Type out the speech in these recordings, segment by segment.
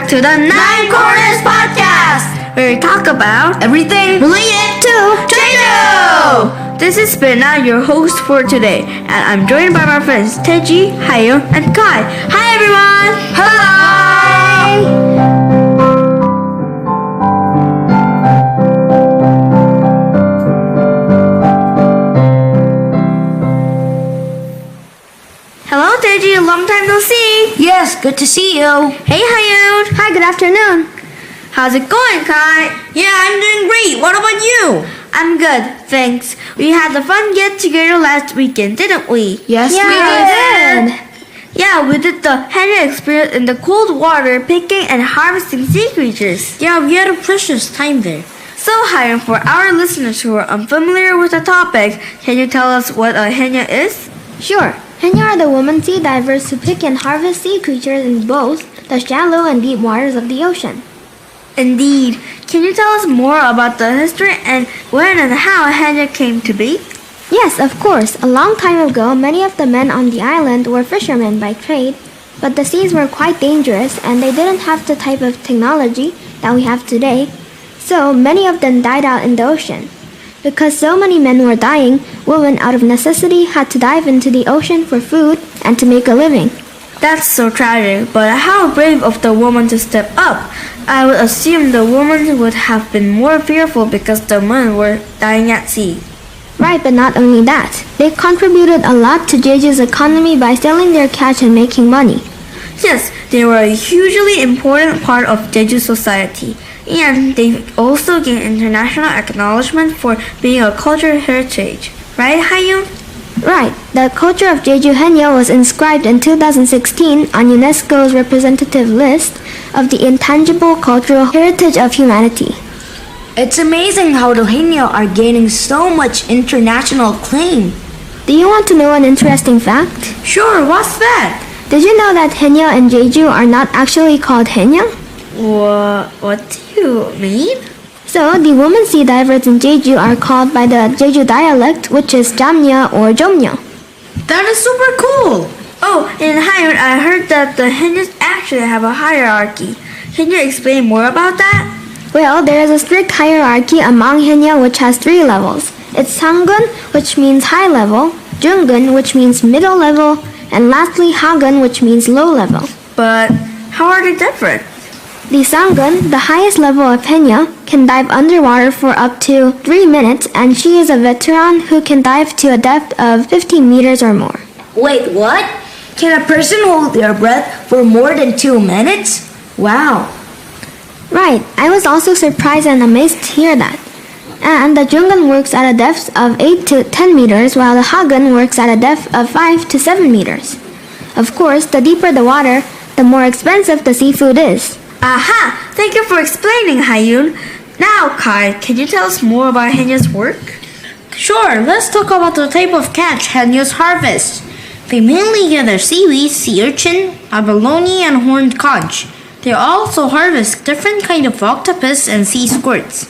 back to the Nine Corners Podcast, where we talk about everything related to Jeju. This is Spinna, your host for today, and I'm joined by my friends Teji, Hayo, and Kai. Hi everyone! Hi! Hello Teji, long time no see! Yes, good to see you. Hey Hayo! Hi, good afternoon. How's it going, Kai? Yeah, I'm doing great. What about you? I'm good, thanks. We had a fun get-together last weekend, didn't we? Yes, we did. Yeah, we did the Henya experience in the cold water, picking and harvesting sea creatures. Yeah, we had a precious time there. So, Hiram, for our listeners who are unfamiliar with the topic, can you tell us what a Henya is? Sure. Henya are the women sea divers who pick and harvest sea creatures in both the shallow and deep waters of the ocean. Indeed. Can you tell us more about the history and when and how Henya came to be? Yes, of course. A long time ago, many of the men on the island were fishermen by trade, but the seas were quite dangerous and they didn't have the type of technology that we have today, so many of them died out in the ocean. Because so many men were dying, women out of necessity had to dive into the ocean for food and to make a living. That's so tragic, but how brave of the woman to step up. I would assume the woman would have been more fearful because the men were dying at sea. Right, but not only that. They contributed a lot to Jeju's economy by selling their catch and making money. Yes, they were a hugely important part of Jeju society, and they also gained international acknowledgement for being a cultural heritage. Right, Haeyeon? Right. The Culture of Jeju Haenyeo was inscribed in 2016 on UNESCO's representative list of the intangible cultural heritage of humanity. It's amazing how the Haenyeo are gaining so much international acclaim. Do you want to know an interesting fact? Sure, what's that? Did you know that Haenyeo and Jeju are not actually called Henya? What do you mean? So, the women sea divers in Jeju are called by the Jeju dialect, which is Jamnya or Jomnya. That is super cool. Oh, and Haeyeon, I heard that the Henyos actually have a hierarchy. Can you explain more about that? Well, there is a strict hierarchy among Henya which has 3 levels. It's Sangun, which means high level, Jungun, which means middle level, and lastly Hagun, which means low level. But how are they different? The Sangun, the highest level of Henya, can dive underwater for up to 3 minutes, and she is a veteran who can dive to a depth of 15 meters or more. Wait, what? Can a person hold their breath for more than 2 minutes? Wow. Right, I was also surprised and amazed to hear that. And the Jungun works at a depth of 8 to 10 meters, while the Hagun works at a depth of 5 to 7 meters. Of course, the deeper the water, the more expensive the seafood is. Aha! Thank you for explaining, Haeyeon. Now, Kai, can you tell us more about Henya's work? Sure, let's talk about the type of catch Haenyos harvest. They mainly gather seaweed, sea urchin, abalone, and horned conch. They also harvest different kinds of octopus and sea squirts.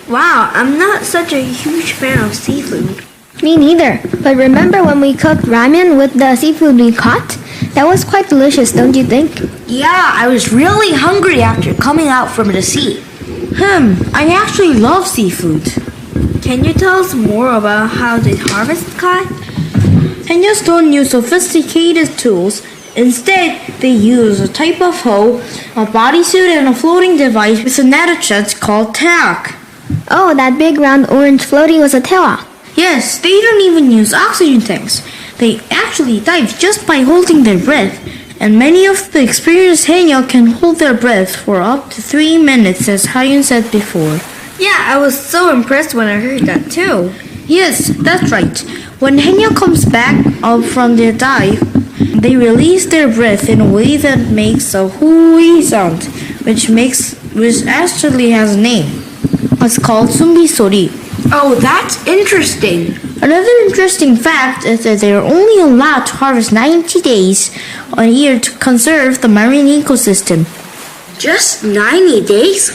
Wow, I'm not such a huge fan of seafood. Me neither, but remember when we cooked ramen with the seafood we caught? That was quite delicious, don't you think? Yeah, I was really hungry after coming out from the sea. I actually love seafood. Can you tell us more about how they harvest, Kai? Haenyos don't use sophisticated tools. Instead, they use a type of hoe, a bodysuit, and a floating device with an attachment called tack. Oh, that big round orange floaty was a tewa. Yes, they don't even use oxygen tanks. They actually dive just by holding their breath, and many of the experienced Haenyeo can hold their breath for up to 3 minutes, as Haeyeon said before. Yeah, I was so impressed when I heard that too. Yes, that's right. When Haenyeo comes back up from their dive, they release their breath in a way that makes a hooey sound, which actually has a name. It's called sumbi sori. Oh, that's interesting. Another interesting fact is that they are only allowed to harvest 90 days a year to conserve the marine ecosystem. Just 90 days?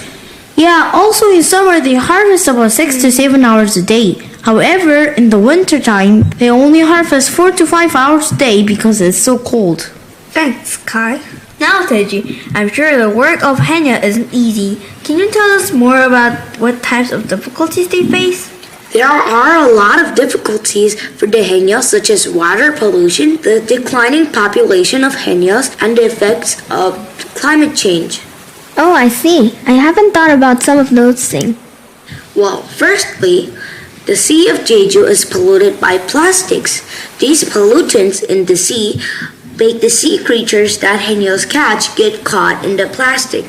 Yeah, also in summer they harvest about 6 to 7 hours a day. However, in the winter time, they only harvest 4 to 5 hours a day because it's so cold. Thanks, Kai. Now, Teji, I'm sure the work of Henya isn't easy. Can you tell us more about what types of difficulties they face? There are a lot of difficulties for the Haenyos, such as water pollution, the declining population of Haenyos, and the effects of climate change. Oh, I see. I haven't thought about some of those things. Well, firstly, the Sea of Jeju is polluted by plastics. These pollutants in the sea make the sea creatures that Haenyos catch get caught in the plastic.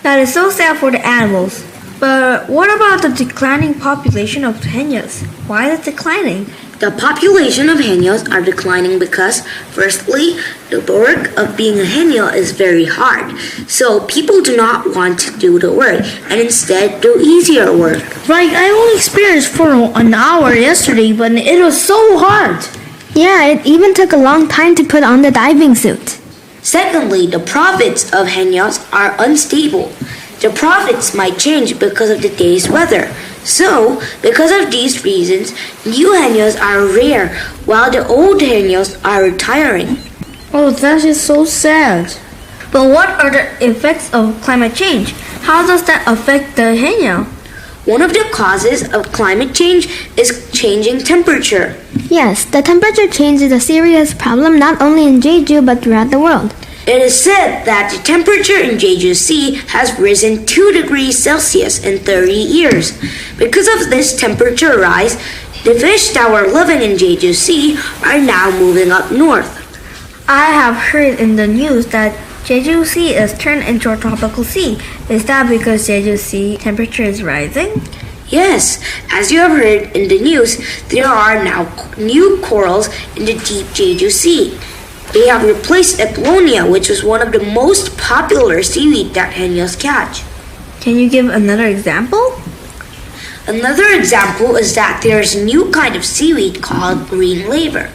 That is so sad for the animals. But what about the declining population of Henyos? Why is it declining? The population of Haenyos are declining because, firstly, the work of being a Haenyo is very hard. So people do not want to do the work and instead do easier work. Right, I only experienced for an hour yesterday, but it was so hard. Yeah, it even took a long time to put on the diving suit. Secondly, the profits of Haenyos are unstable. The profits might change because of the day's weather. So, because of these reasons, new Haenyos are rare, while the old Haenyos are retiring. Oh, that is so sad. But what are the effects of climate change? How does that affect the Henya? One of the causes of climate change is changing temperature. Yes, the temperature change is a serious problem not only in Jeju but throughout the world. It is said that the temperature in Jeju Sea has risen 2 degrees Celsius in 30 years. Because of this temperature rise, the fish that were living in Jeju Sea are now moving up north. I have heard in the news that Jeju Sea is turned into a tropical sea. Is that because Jeju Sea temperature is rising? Yes, as you have heard in the news, there are now new corals in the deep Jeju Sea. They have replaced Eplonia, which was one of the most popular seaweed that Haenyos catch. Can you give another example? Another example is that there is a new kind of seaweed called green laver.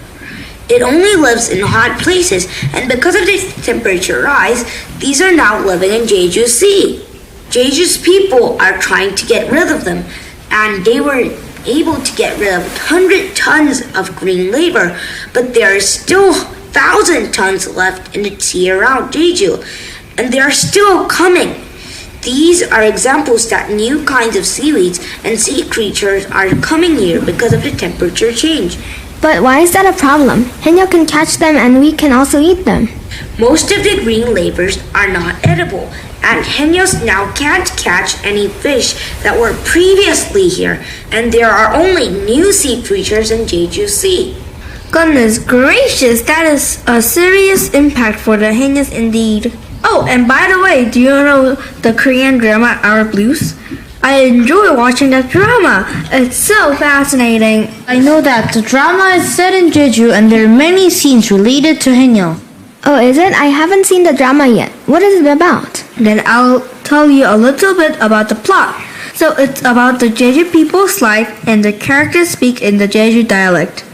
It only lives in hot places, and because of the temperature rise, these are now living in Jeju Sea. Jeju's people are trying to get rid of them, and they were able to get rid of 100 tons of green laver, but there is still 1,000 tons left in the sea around Jeju, and they are still coming. These are examples that new kinds of seaweeds and sea creatures are coming here because of the temperature change. But why is that a problem? Haenyo can catch them and we can also eat them. Most of the green lavers are not edible, and Haenyos now can't catch any fish that were previously here, and there are only new sea creatures in Jeju Sea. Goodness gracious, that is a serious impact for the Henyos indeed. Oh, and by the way, do you know the Korean drama Our Blues? I enjoy watching that drama. It's so fascinating. I know that the drama is set in Jeju and there are many scenes related to Haenyeo. Oh, is it? I haven't seen the drama yet. What is it about? Then I'll tell you a little bit about the plot. So it's about the Jeju people's life and the characters speak in the Jeju dialect.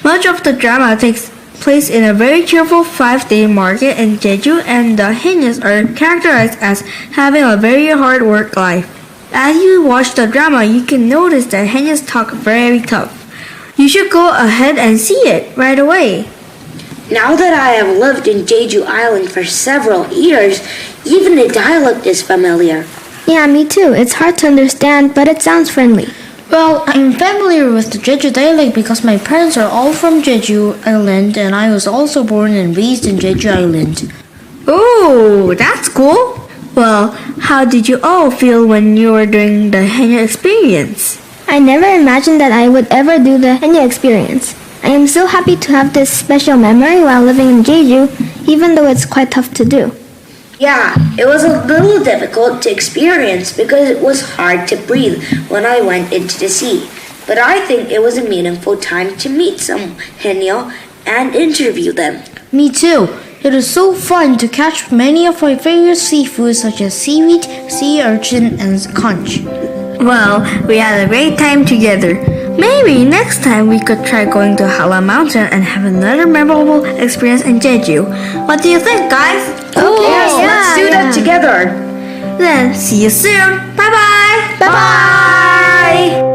Much of the drama takes place in a very cheerful 5-day market in Jeju, and the Henyos are characterized as having a very hard work life. As you watch the drama, you can notice that Henyos talk very tough. You should go ahead and see it right away. Now that I have lived in Jeju Island for several years, even the dialect is familiar. Yeah, me too. It's hard to understand, but it sounds friendly. Well, I'm familiar with the Jeju dialect because my parents are all from Jeju Island and I was also born and raised in Jeju Island. Oh, that's cool. Well, how did you all feel when you were doing the Henya experience? I never imagined that I would ever do the Haenyo experience. I am so happy to have this special memory while living in Jeju, even though it's quite tough to do. Yeah, it was a little difficult to experience because it was hard to breathe when I went into the sea. But I think it was a meaningful time to meet some Haenyo and interview them. Me too. It is so fun to catch many of my favorite seafoods such as seaweed, sea urchin, and conch. Well, we had a great time together. Maybe next time we could try going to Hala Mountain and have another memorable experience in Jeju. What do you think, guys? Let's do that together. Then see you soon. Bye-bye. Bye-bye. Bye.